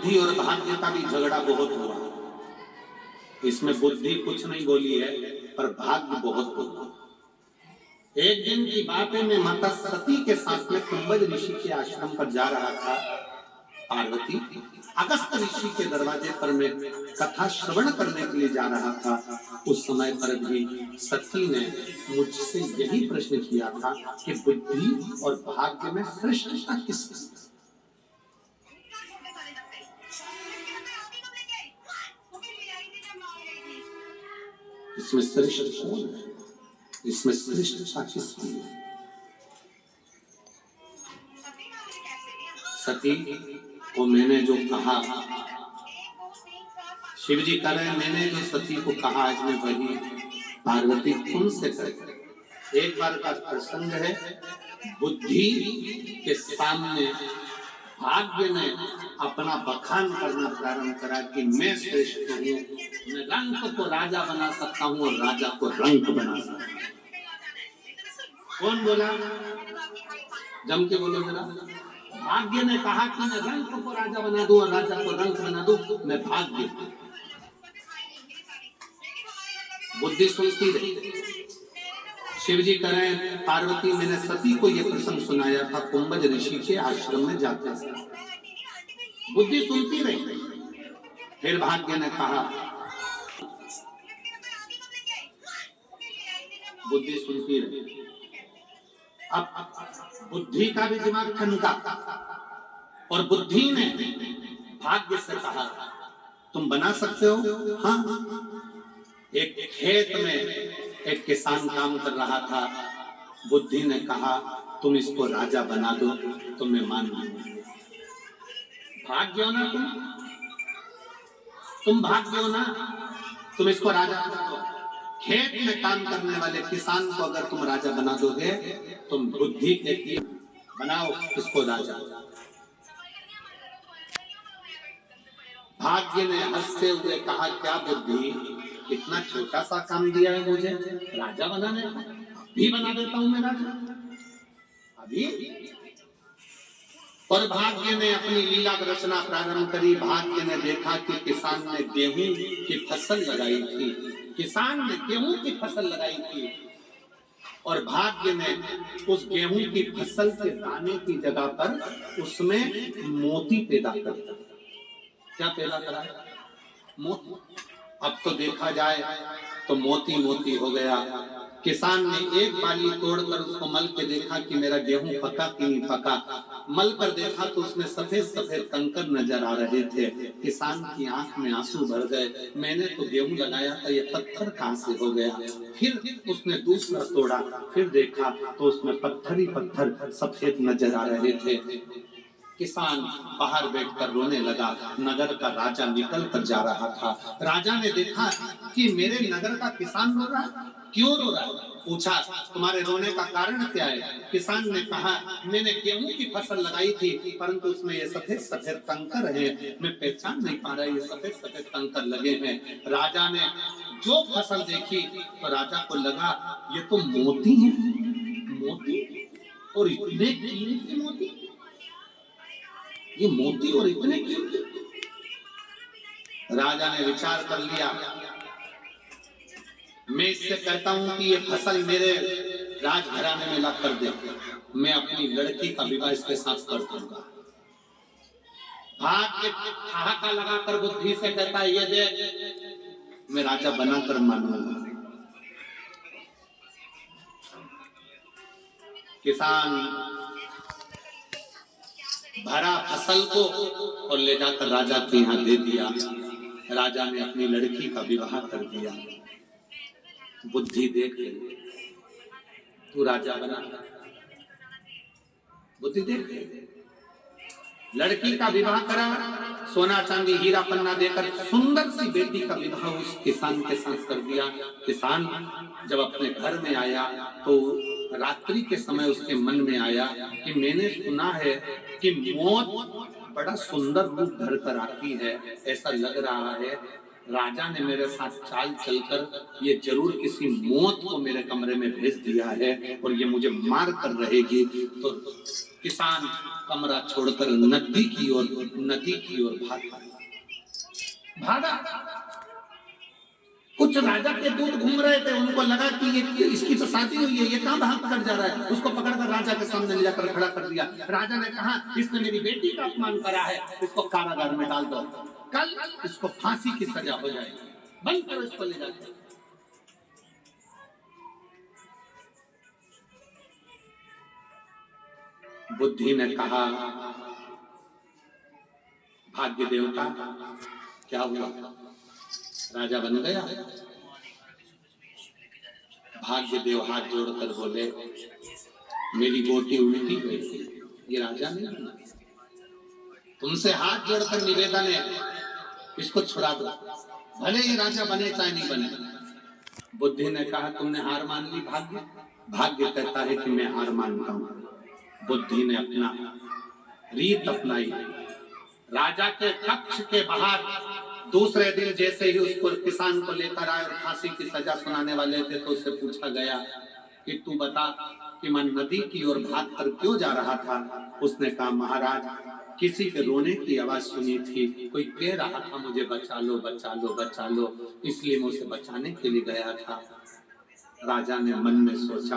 बुद्धि और भाग्य का भी झगड़ा बहुत हुआ। इसमें बुद्धि कुछ नहीं बोली है, पर भाग्य बहुत बोला। एक दिन की बात है, मैं माता सती के साथ में कुंभज ऋषि के आश्रम पर जा रहा था। पार्वती अगस्त ऋषि के दरवाजे पर मैं कथा श्रवण करने के लिए जा रहा था। उस समय पर भी सती ने मुझसे यही प्रश्न किया था कि बुद्धि और भाग्य में श्रेष्ठता किसकी? इसमें श्रेष्ठ कौन है? इसमें श्रेष्ठता किसकी है? सती को मैंने जो कहा, शिव जी कह रहे हैं, मैंने जो सती को कहा आज मैं वही पार्वती तुमसे करे। एक बार का प्रसंग है, बुद्धि के सामने भाग्य ने अपना बखान करना प्रारंभ करा कि मैं श्रेष्ठ हूँ, मैं रंक को राजा बना सकता हूँ और राजा को रंक बना सकता हूँ। कौन बोला? जम के बोलो जरा। भाग्य ने कहा कि मैं रंक को राजा बना दूं और राजा को रंक बना दूं, मैं भाग्य। बुद्धि सुनती रही। शिव जी कह रहे हैं, पार्वती मैंने सती को यह प्रसंग सुनाया था कुंभज ऋषि के आश्रम में जाते थे। बुद्धि सुनती रही। फिर भाग्य ने कहा, बुद्धि सुनती रही। अब बुद्धि का भी दिमाग ठनका और बुद्धि ने भाग्य से कहा, तुम बना सकते हो? हाँ। एक खेत में एक किसान काम कर रहा था। बुद्धि ने कहा, तुम इसको राजा बना दो तो मैं मान लूंगा। भाग्य हो ना तुम भाग्य हो ना, तुम इसको राजा बना दो। खेत में काम करने वाले किसान को अगर तुम राजा बना दोगे, तुम बुद्धि के बनाओ इसको राजा। भाग्य ने हंसते हुए कहा, क्या बुद्धि, इतना छोटा सा काम दिया है मुझे राजा बनाने का? अभी बना देता हूं मैं राजा, अभी। और भाग्य ने अपनी लीला रचना प्रारंभ करी। भाग्य ने देखा कि किसान ने गेहूं की फसल लगाई थी, किसान ने गेहूं की फसल लगाई थी और भाग्य ने उस गेहूं की फसल के दाने की जगह पर उसमें मोती पैदा कर दिया। क्या पैदा करा? मोती। अब तो देखा जाए तो मोती मोती हो गया। किसान ने एक बाली तोड़कर उसको मल के देखा कि मेरा गेहूं पका कि नहीं पका। मल कर देखा तो उसमें सफेद सफेद कंकर नजर आ रहे थे। किसान की आंख में आंसू भर गए, मैंने तो गेहूं लगाया था, ये पत्थर कहां से हो गया? फिर उसने दूसरा तोड़ा, फिर देखा तो उसमें पत्थर ही पत्थर सफेद नजर आ रहे थे। किसान बाहर बैठकर रोने लगा। नगर का राजा निकल कर जा रहा था। राजा ने देखा कि मेरे नगर का किसान रो रहा है, क्यों रो रहा है? पूछा, तुम्हारे रोने का कारण क्या है? किसान ने कहा, मैंने गेहूं की फसल लगाई थी, परंतु उसमें ये सफेद सफेद कंकर है, मैं पहचान नहीं पा रहा, ये सफेद सफेद कंकर लगे हैं। राजा ने जो फसल देखी तो राजा को लगा ये तो मोती है, मोती, और इतने कीमती मोती, ये मोती और इतने कीमती। राजा ने विचार कर लिया, मैं इससे कहता हूं कि ये फसल मेरे राजघराने में ला कर दे, मैं अपनी लड़की का विवाह इसके साथ कर दूंगा। भाग के ठहाका लगाकर बुद्धि से कहता है, ये दे, मैं राजा बनाकर मानूंगा। किसान भरा फसल को और ले जाकर राजा के यहाँ दे दिया। राजा ने अपनी लड़की का विवाह कर दिया। बुद्धि देख ले, तू राजा बना, बुद्धि देख ले। लड़की का विवाह करा, सोना चांदी हीरा पन्ना देकर सुंदर सी बेटी का विवाह उस किसान के साथ कर दिया। किसान जब अपने घर में आया तो रात्रि के समय उसके मन में आया कि मैंने सुना है कि मौत बड़ा सुंदर रूप धर कर आती है, ऐसा लग रहा है राजा ने मेरे साथ चाल चलकर ये जरूर किसी मौत को मेरे कमरे में भेज दिया है और ये मुझे मार कर रहेगी। तो किसान कमरा छोड़कर नदी की ओर भागा। कुछ राजा के दूत घूम रहे थे, उनको लगा कि ये इसकी तो शादी हुई है, ये कहां भाग कर जा रहा है। उसको पकड़कर राजा के सामने ले जाकर खड़ा कर दिया। राजा ने कहा, इसने मेरी बेटी का अपमान करा है, इसको कारागार में डाल दो, कल इसको फांसी की सजा हो जाएगी, बंद करो इसको, ले जाकर। बुद्धि ने कहा, भाग्य देवता क्या हुआ, राजा बन गया। भाग्य देव हाथ जोड़कर बोले, मेरी गोटी उल्टी गई थी, ये राजा नहीं बना। तुमसे हाथ जोड़कर निवेदन है, इसको छुड़ा दो, भले ही राजा बने चाहे नहीं बने। बुद्धि ने कहा, तुमने हार मान ली। भाग्य कहता है कि मैं हार मानता हूं। बुद्धि ने अपना रीत अपनाई। राजा के कक्ष के बाहर दूसरे दिन जैसे ही उसको किसान को लेकर आए और फांसी की सजा सुनाने वाले थे, तो उससे पूछा गया कि तू बता कि मैं नदी की ओर भाग कर क्यों जा रहा था। उसने कहा, महाराज, किसी के रोने की आवाज सुनी थी, कोई कह रहा था मुझे बचा लो बचा लो बचा लो, इसलिए मैं उसे बचाने के लिए गया था। राजा ने मन में सोचा,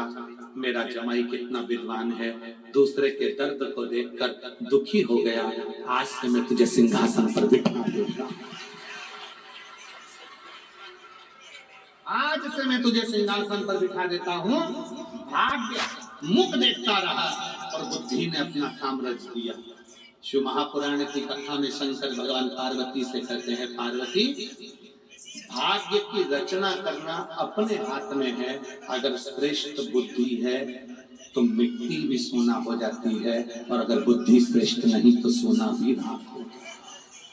मेरा जमाई कितना विद्वान है, दूसरे के दर्द को देखकर दुखी हो गया, आज से मैं तुझे सिंहासन पर बिठा दूंगा, आज से मैं तुझे सिंहासन पर बिठा देता हूँ। भाग्य मुख देखता रहा और बुद्धि ने अपना काम रच दिया। शिव महापुराण की कथा में शंकर भगवान पार्वती से कहते हैं, पार्वती, भाग्य की रचना करना अपने हाथ में है, अगर श्रेष्ठ बुद्धि है तो मिट्टी भी सोना हो जाती है, और अगर बुद्धि श्रेष्ठ नहीं तो सोना भी राख हो